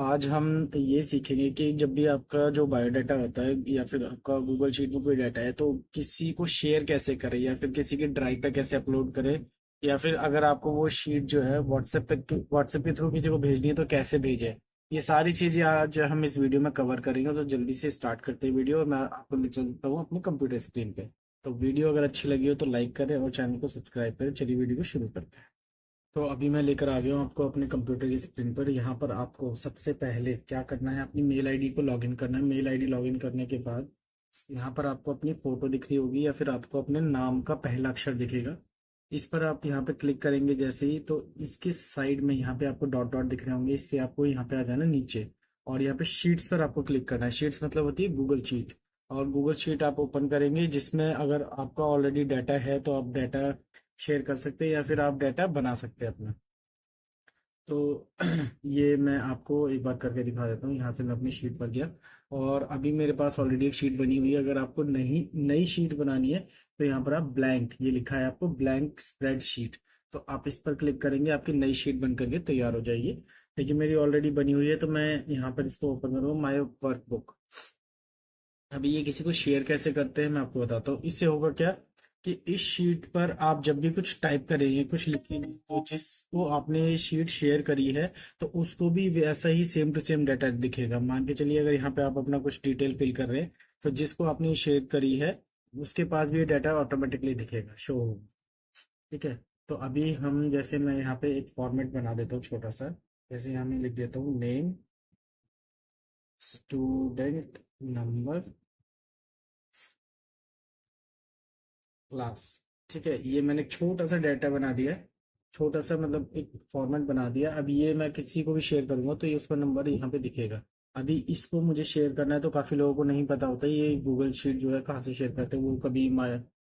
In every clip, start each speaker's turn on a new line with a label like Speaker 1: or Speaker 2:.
Speaker 1: आज हम ये सीखेंगे कि जब भी आपका जो बायोडाटा होता है या फिर आपका गूगल शीट में कोई डाटा है तो किसी को शेयर कैसे करें या फिर किसी के ड्राइव पे कैसे अपलोड करें, या फिर अगर आपको वो शीट जो है व्हाट्सएप के थ्रू किसी को भेजनी है तो कैसे भेजें। ये सारी चीजें आज हम इस वीडियो में कवर करेंगे, तो जल्दी से स्टार्ट करते हैं वीडियो और मैं आपको ले चलता हूँ अपने कंप्यूटर स्क्रीन पे। तो वीडियो अगर अच्छी लगी हो तो लाइक करें और चैनल को सब्सक्राइब करें। चलिए वीडियो को शुरू करते हैं। तो अभी मैं लेकर आ गया हूँ आपको अपने कंप्यूटर की स्क्रीन पर। यहाँ पर आपको सबसे पहले क्या करना है, अपनी मेल आईडी को लॉगिन करना है। मेल आईडी लॉगिन करने के बाद यहाँ पर आपको अपनी फोटो दिख रही होगी या फिर आपको अपने नाम का पहला अक्षर दिखेगा। इस पर आप यहाँ पे क्लिक करेंगे जैसे ही, तो इसके साइड में यहाँ पे आपको डॉट डॉट दिख रहे होंगे, इससे आपको यहाँ पे आ जाना नीचे और यहाँ पे शीट्स पर आपको क्लिक करना है। शीट्स मतलब होती है गूगल शीट, और गूगल शीट आप ओपन करेंगे जिसमें अगर आपका ऑलरेडी डाटा है तो आप डाटा शेयर कर सकते हैं या फिर आप डाटा बना सकते हैं अपना। तो ये मैं आपको एक बार करके दिखा देता हूँ। यहाँ से मैं अपनी शीट पर गया और अभी मेरे पास ऑलरेडी एक शीट बनी हुई है। अगर आपको नहीं नई शीट बनानी है तो यहाँ पर आप ब्लैंक, ये लिखा है आपको ब्लैंक स्प्रेड शीट, तो आप इस पर क्लिक करेंगे, आपकी नई शीट बन करके तैयार हो जाएगी। लेकिन मेरी ऑलरेडी बनी हुई है तो मैं यहाँ पर इसको ओपन करूँगा, माई वर्कबुक। अभी ये किसी को शेयर कैसे करते हैं मैं आपको बताता हूँ। इससे होगा क्या कि इस शीट पर आप जब भी कुछ टाइप करेंगे, कुछ लिखेंगे, तो जिसको आपने ये शीट शेयर करी है तो उसको भी वैसा ही सेम टू सेम डाटा दिखेगा। मान के चलिए अगर यहाँ पे आप अपना कुछ डिटेल फिल कर रहे हैं तो जिसको आपने शेयर करी है उसके पास भी ये डाटा ऑटोमेटिकली दिखेगा, शो होगा। ठीक है। तो अभी हम जैसे मैं यहाँ पे एक फॉर्मेट बना देता हूँ छोटा सा। जैसे यहाँ मैं लिख देता हूँ नेम, स्टूडेंट नंबर, क्लास। ठीक है, ये मैंने एक छोटा सा डाटा बना दिया है, छोटा सा मतलब एक फॉर्मेट बना दिया। अब ये मैं किसी को भी शेयर करूंगा तो ये उसका नंबर यहाँ पे दिखेगा। अभी इसको मुझे शेयर करना है तो काफी लोगों को नहीं पता होता ये गूगल शीट जो है कहाँ से शेयर करते हैं। वो कभी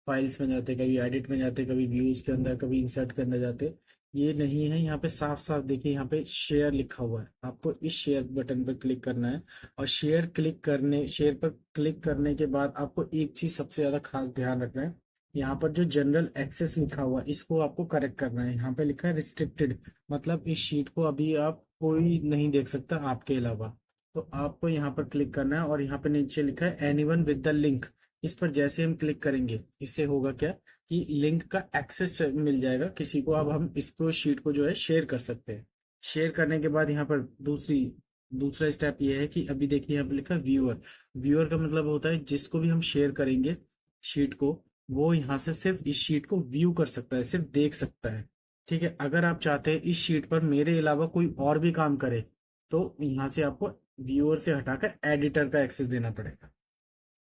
Speaker 1: फाइल्स में जाते, कभी एडिट में जाते, कभी व्यूज के अंदर, कभी इंसर्ट के अंदर जाते। ये नहीं है, यहाँ पे साफ साफ देखिए, यहाँ पे शेयर लिखा हुआ है। आपको इस शेयर बटन पर क्लिक करना है और शेयर पर क्लिक करने के बाद आपको एक चीज सबसे ज्यादा खास ध्यान रखना है। यहाँ पर जो जनरल एक्सेस लिखा हुआ है इसको आपको करेक्ट करना है। यहाँ पे लिखा है रिस्ट्रिक्टेड, मतलब इस शीट को अभी आप कोई नहीं देख सकता आपके अलावा। तो आपको यहाँ पर क्लिक करना है और यहाँ पे नीचे लिखा है एनीवन विद द लिंक। इस पर जैसे हम क्लिक करेंगे इससे होगा क्या कि लिंक का एक्सेस मिल जाएगा किसी को। अब हम इसको शीट को जो है शेयर कर सकते हैं। शेयर करने के बाद यहाँ पर दूसरा स्टेप ये है कि अभी देखिए यहाँ पर लिखा है व्यूअर। व्यूअर का मतलब होता है जिसको भी हम शेयर करेंगे शीट को, वो यहाँ से सिर्फ इस शीट को व्यू कर सकता है, सिर्फ देख सकता है। ठीक है। अगर आप चाहते हैं इस शीट पर मेरे अलावा कोई और भी काम करे तो यहाँ से आपको व्यूअर से हटाकर एडिटर का एक्सेस देना पड़ेगा।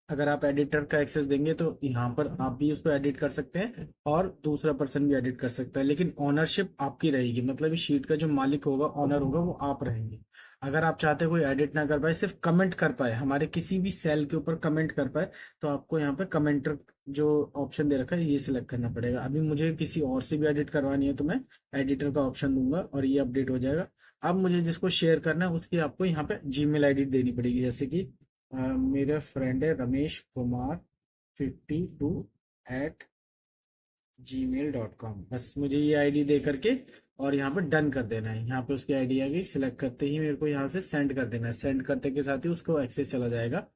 Speaker 1: अगर आप एडिटर का एक्सेस देंगे तो यहाँ पर आप भी उसको एडिट कर सकते हैं और दूसरा पर्सन भी एडिट कर सकता है, लेकिन ऑनरशिप आपकी रहेगी। मतलब इस शीट का जो मालिक होगा, ऑनर होगा, वो आप रहेंगे। अगर आप चाहते हैं कोई एडिट ना कर पाए, सिर्फ कमेंट कर पाए, हमारे किसी भी सेल के ऊपर कमेंट कर पाए, तो आपको यहाँ पर कमेंटर जो ऑप्शन दे रखा है ये सिलेक्ट करना पड़ेगा। अभी मुझे किसी और से भी एडिट करवानी है तो मैं एडिटर का ऑप्शन दूंगा और ये अपडेट हो जाएगा। अब मुझे जिसको शेयर करना है उसकी आपको यहाँ पे जीमेल आईडी देनी पड़ेगी। जैसे कि मेरा फ्रेंड है रमेश कुमार 52@gmail.com, बस मुझे ये आईडी दे करके और यहाँ पे डन कर देना है। यहाँ पे उसकी आईडी आ गई, सिलेक्ट करते ही मेरे को यहाँ से सेंड कर देना है। सेंड करते के साथ ही उसको एक्सेस चला जाएगा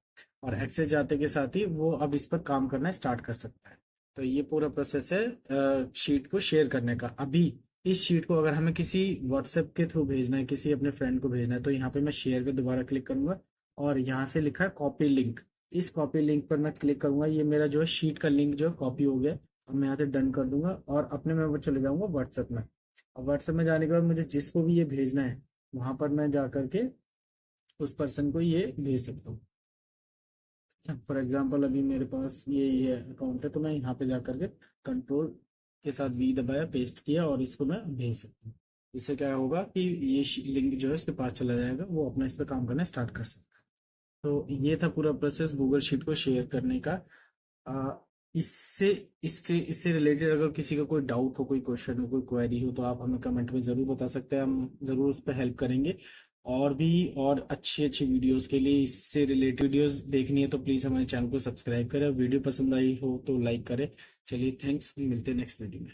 Speaker 1: और एक्सेस जाते के साथ ही वो अब इस पर काम करना स्टार्ट कर सकता है। तो ये पूरा प्रोसेस है शीट को शेयर करने का। अभी इस शीट को अगर हमें किसी व्हाट्सएप के थ्रू भेजना है, किसी अपने फ्रेंड को भेजना है, तो यहाँ पे मैं शेयर पे दोबारा क्लिक करूंगा और यहाँ से लिखा है कॉपी लिंक। इस कॉपी लिंक पर मैं क्लिक करूंगा, ये मेरा जो है शीट का लिंक जो है कॉपी हो गया। अब मैं यहाँ से डन कर दूंगा और अपने में चले जाऊंगा व्हाट्सएप में। और व्हाट्सएप में जाने के बाद मुझे जिसको भी ये भेजना है वहां पर मैं जा करके उस पर्सन को ये भेज सकता हूँ। फॉर एग्जाम्पल अभी मेरे पास ये अकाउंट है तो मैं यहाँ पे जा करके कंट्रोल के साथ वी दबाया, पेस्ट किया और इसको मैं भेज सकता हूँ। इससे क्या होगा कि ये लिंक जो है उसके पास चला जाएगा, वो अपना इस पर काम करना स्टार्ट कर सकता है। तो ये था पूरा प्रोसेस गूगल शीट को शेयर करने का। आ, इससे इससे इससे रिलेटेड अगर किसी का कोई डाउट हो, कोई क्वेश्चन हो, कोई क्वेरी हो तो आप हमें कमेंट में ज़रूर बता सकते हैं, हम ज़रूर उस पर हेल्प करेंगे। और भी और अच्छी अच्छी वीडियोस के लिए, इससे रिलेटेड वीडियोस देखनी है तो प्लीज़ हमारे चैनल को सब्सक्राइब करें। वीडियो पसंद आई हो तो लाइक करें। चलिए थैंक्स, मिलते हैं नेक्स्ट वीडियो में।